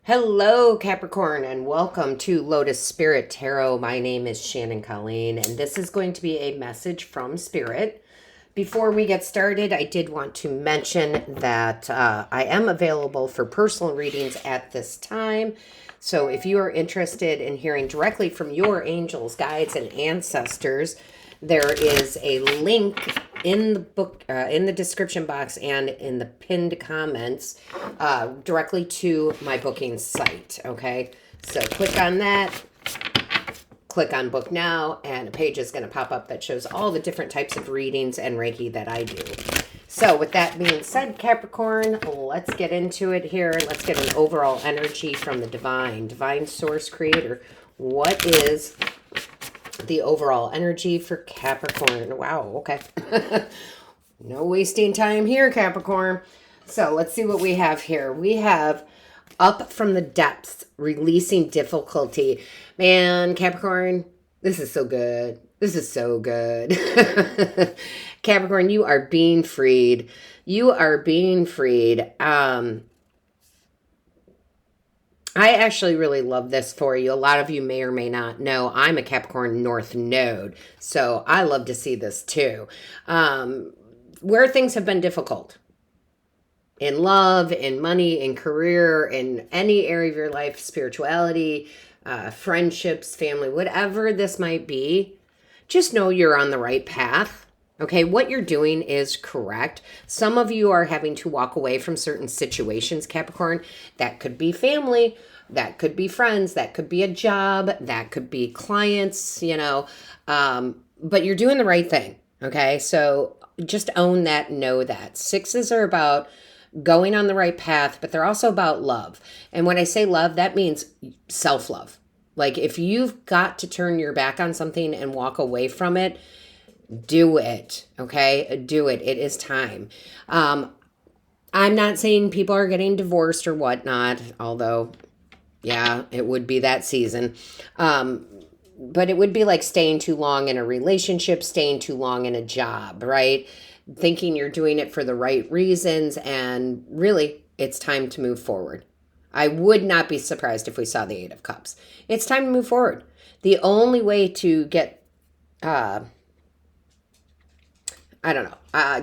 Hello, Capricorn, and welcome to Lotus Spirit Tarot. My name is Shannon Colleen, and this is going to be a message from Spirit. Before we get started, I did want to mention that I am available for personal readings at this time. So if you are interested in hearing directly from your angels, guides, and ancestors, there is a link in the book, in the description box and in the pinned comments directly to my booking site. Okay, so click on that, click on book now, and a page is going to pop up that shows all the different types of readings and Reiki that I do. So with that being said, Capricorn, let's get into it here. Let's get an overall energy from the divine source creator. What is the overall energy for Capricorn? Wow, okay. No wasting time here, Capricorn. So let's see what we have here. We have up from the depths, releasing difficulty. Man, Capricorn, this is so good. This is so good. Capricorn, you are being freed. You are being freed. I actually really love this for you. A lot of you may or may not know I'm a Capricorn North Node, so I love to see this too. Where things have been difficult in love, in money, in career, in any area of your life, spirituality, friendships, family, whatever this might be, just know you're on the right path. Okay, what you're doing is correct. Some of you are having to walk away from certain situations, Capricorn. That could be family, that could be friends, that could be a job, that could be clients, but you're doing the right thing. Okay, so just own that, know that. Sixes are about going on the right path, but they're also about love. And when I say love, that means self-love. Like if you've got to turn your back on something and walk away from it, do it. Okay, do it. It is time. I'm not saying people are getting divorced or whatnot, although, yeah, it would be that season. But it would be like staying too long in a relationship, staying too long in a job, right? Thinking you're doing it for the right reasons, and really, it's time to move forward. I would not be surprised if we saw the Eight of Cups. It's time to move forward. The only way to get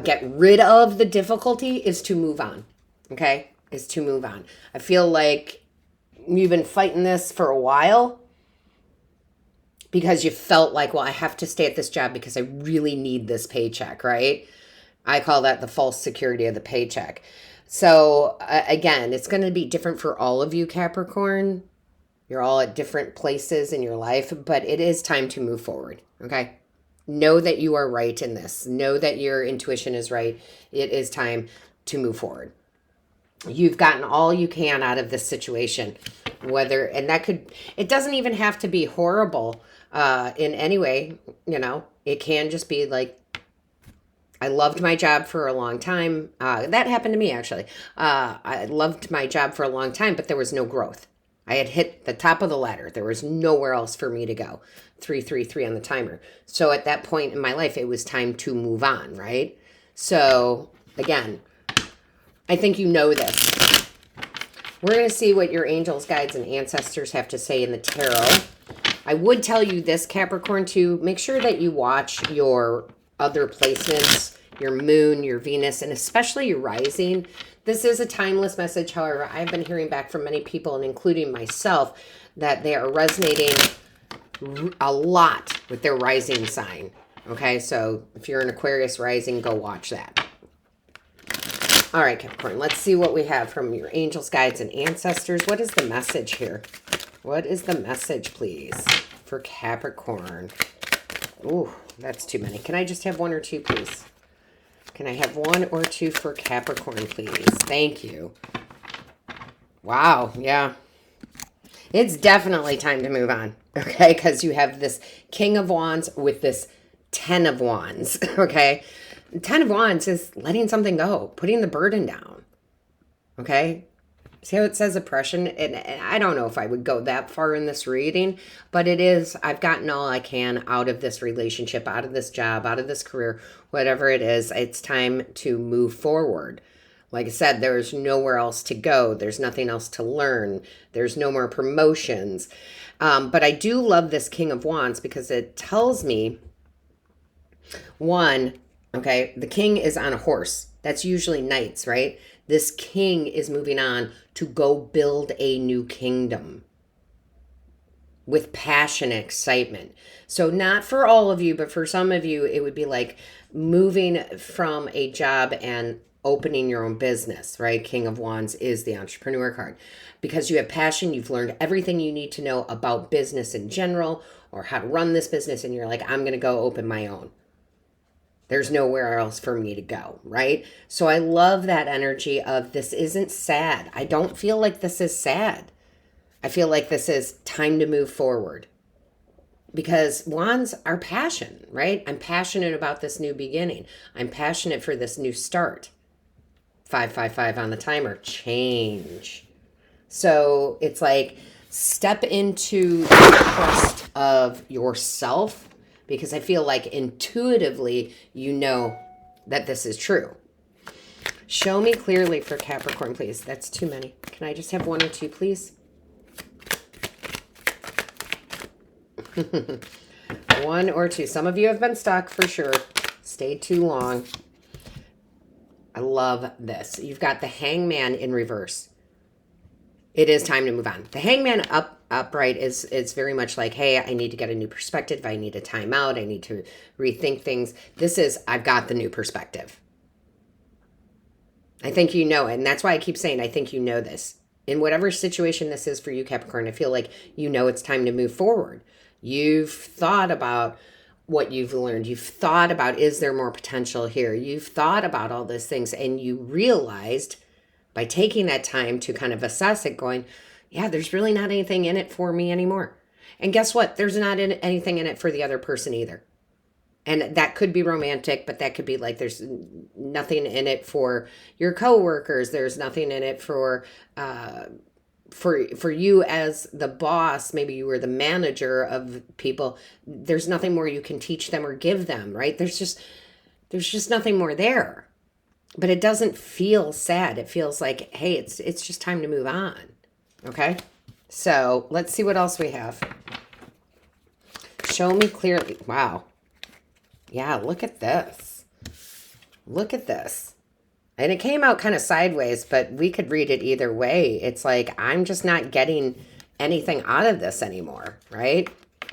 get rid of the difficulty is to move on. Okay? Is to move on. I feel like you've been fighting this for a while because you felt like, well, I have to stay at this job because I really need this paycheck, right? I call that the false security of the paycheck. So again, it's going to be different for all of you, Capricorn. You're all at different places in your life, but it is time to move forward. Okay? Know that you are right in this. Know that your intuition is right. It is time to move forward. You've gotten all you can out of this situation. It doesn't even have to be horrible in any way. It can just be like, I loved my job for a long time. That happened to me, actually. I loved my job for a long time, but there was no growth. I had hit the top of the ladder. There was nowhere else for me to go. 333 on the timer. So at that point in my life, it was time to move on, right? So again, I think you know this. We're going to see what your angels, guides, and ancestors have to say in the tarot. I would tell you this, Capricorn, too. Make sure that you watch your other placements, your moon, your Venus, and especially your rising. This is a timeless message. However, I've been hearing back from many people, and including myself, that they are resonating a lot with their rising sign. Okay, so if you're an Aquarius rising, go watch that. All right, Capricorn, let's see what we have from your angels, guides, and ancestors. What is the message here? What is the message, please, for Capricorn? Ooh, that's too many. Can I just have one or two, please? Can I have one or two for Capricorn, please? Thank you. Wow, yeah. It's definitely time to move on, okay? Because you have this King of Wands with this 10 of Wands, okay? 10 of Wands is letting something go, putting the burden down, okay? See how it says oppression? And I don't know if I would go that far in this reading, but it is, I've gotten all I can out of this relationship, out of this job, out of this career, whatever it is. It's time to move forward. Like I said, there's nowhere else to go. There's nothing else to learn. There's no more promotions. But I do love this King of Wands because it tells me, one, okay, the king is on a horse. That's usually knights, right? This king is moving on to go build a new kingdom with passion and excitement. So not for all of you, but for some of you, it would be like moving from a job and opening your own business, right? King of Wands is the entrepreneur card. Because you have passion, you've learned everything you need to know about business in general or how to run this business, and you're like, I'm going to go open my own. There's nowhere else for me to go, right? So I love that energy of this isn't sad. I don't feel like this is sad. I feel like this is time to move forward. Because wands are passion, right? I'm passionate about this new beginning. I'm passionate for this new start. 555 on the timer, change. So it's like step into the trust of yourself, because I feel like intuitively you know that this is true. Show me clearly for Capricorn, please. That's too many. Can I just have one or two, please? One or two. Some of you have been stuck for sure. Stayed too long. I love this. You've got the Hangman in reverse. It is time to move on. The Hangman upright is very much like, hey, I need to get a new perspective. I need a timeout. I need to rethink things. This is, I've got the new perspective. I think you know it. And that's why I keep saying, I think you know this. In whatever situation this is for you, Capricorn, I feel like you know it's time to move forward. You've thought about what you've learned. You've thought about, is there more potential here? You've thought about all these things, and you realized by taking that time to kind of assess it, going, yeah, there's really not anything in it for me anymore. And guess what? There's not anything in it for the other person either. And that could be romantic, but that could be like there's nothing in it for your coworkers. There's nothing in it for you as the boss. Maybe you were the manager of people. There's nothing more you can teach them or give them, right? There's just nothing more there. But it doesn't feel sad. It feels like, hey, it's just time to move on. Okay? So let's see what else we have. Show me clearly. Wow. Yeah, look at this. Look at this. And it came out kind of sideways, but we could read it either way. It's like, I'm just not getting anything out of this anymore, right?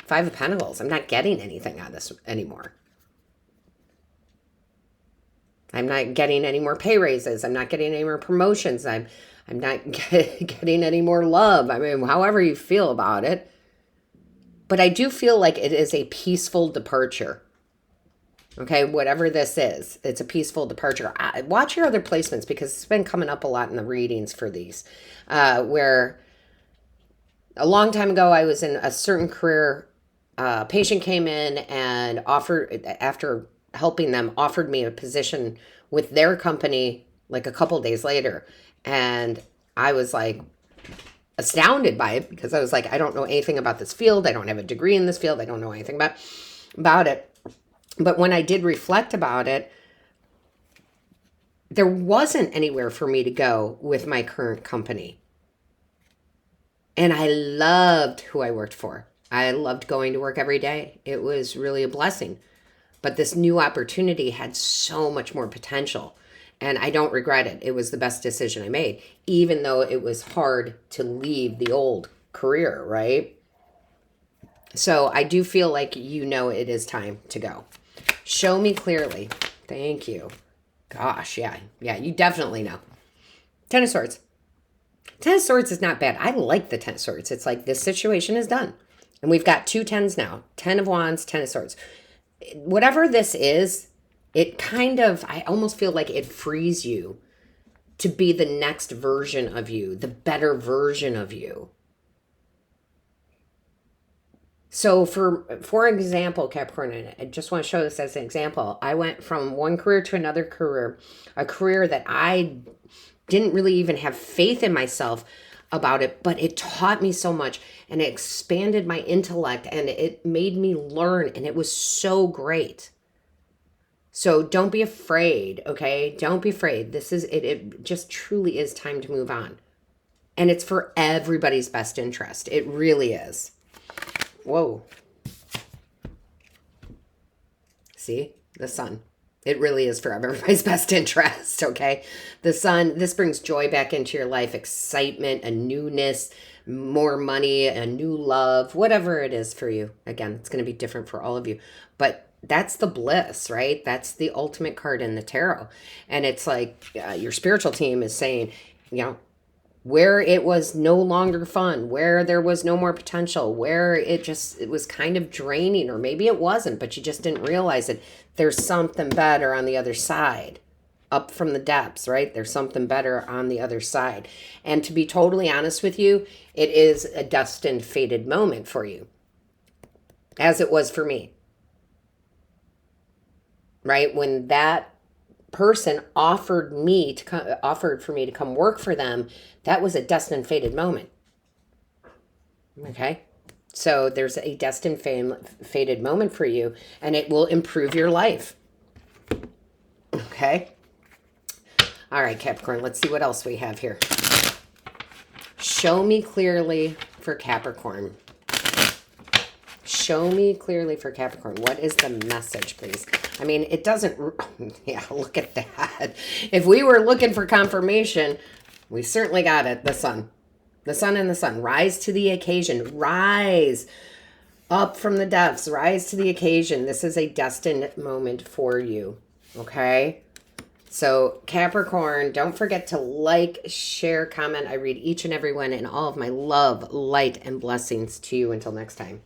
5 of Pentacles. I'm not getting anything out of this anymore. I'm not getting any more pay raises. I'm not getting any more promotions. I'm not getting any more love. I mean, however you feel about it. But I do feel like it is a peaceful departure. Okay, whatever this is, it's a peaceful departure. Watch your other placements, because it's been coming up a lot in the readings for these. Where a long time ago, I was in a certain career. A patient came in and offered, after helping them, offered me a position with their company like a couple days later. And I was like astounded by it, because I was like, I don't know anything about this field. I don't have a degree in this field. I don't know anything about it. But when I did reflect about it, there wasn't anywhere for me to go with my current company. And I loved who I worked for. I loved going to work every day. It was really a blessing. But this new opportunity had so much more potential. And I don't regret it. It was the best decision I made, even though it was hard to leave the old career, right? So I do feel like you know it is time to go. Show me clearly. Thank you. Gosh, yeah, you definitely know. 10 of Swords. 10 of Swords is not bad. I like the 10 of Swords. It's like this situation is done. And we've got 2 10s now. 10 of Wands, 10 of Swords. Whatever this is, it kind of, I almost feel like it frees you to be the next version of you, the better version of you. So for example, Capricorn, and I just want to show this as an example. I went from one career to another career, a career that I didn't really even have faith in myself about it, but it taught me so much, and it expanded my intellect, and it made me learn, and it was so great. So don't be afraid, okay? Don't be afraid. This is it. It just truly is time to move on. And it's for everybody's best interest. It really is. Whoa. See? The sun. It really is for everybody's best interest, okay? The sun, this brings joy back into your life, excitement, a newness, more money, a new love, whatever it is for you. Again, it's going to be different for all of you. But that's the bliss, right? That's the ultimate card in the tarot. And it's like your spiritual team is saying, you know, where it was no longer fun, where there was no more potential, where it was kind of draining, or maybe it wasn't, but you just didn't realize it. There's something better on the other side, up from the depths, right? There's something better on the other side. And to be totally honest with you, it is a destined, fated moment for you, as it was for me, right? When that person offered for me to come work for them, that was a destined fated moment. Okay, so there's a destined fated moment for you, and it will improve your life. Okay, all right, Capricorn, let's see what else we have here. Show me clearly for Capricorn. Show me clearly for Capricorn. What is the message, please? I mean, it doesn't... Yeah, look at that. If we were looking for confirmation, we certainly got it. The sun. The sun and the sun. Rise to the occasion. Rise up from the depths. Rise to the occasion. This is a destined moment for you. Okay? So, Capricorn, don't forget to like, share, comment. I read each and every one, and all of my love, light, and blessings to you. Until next time.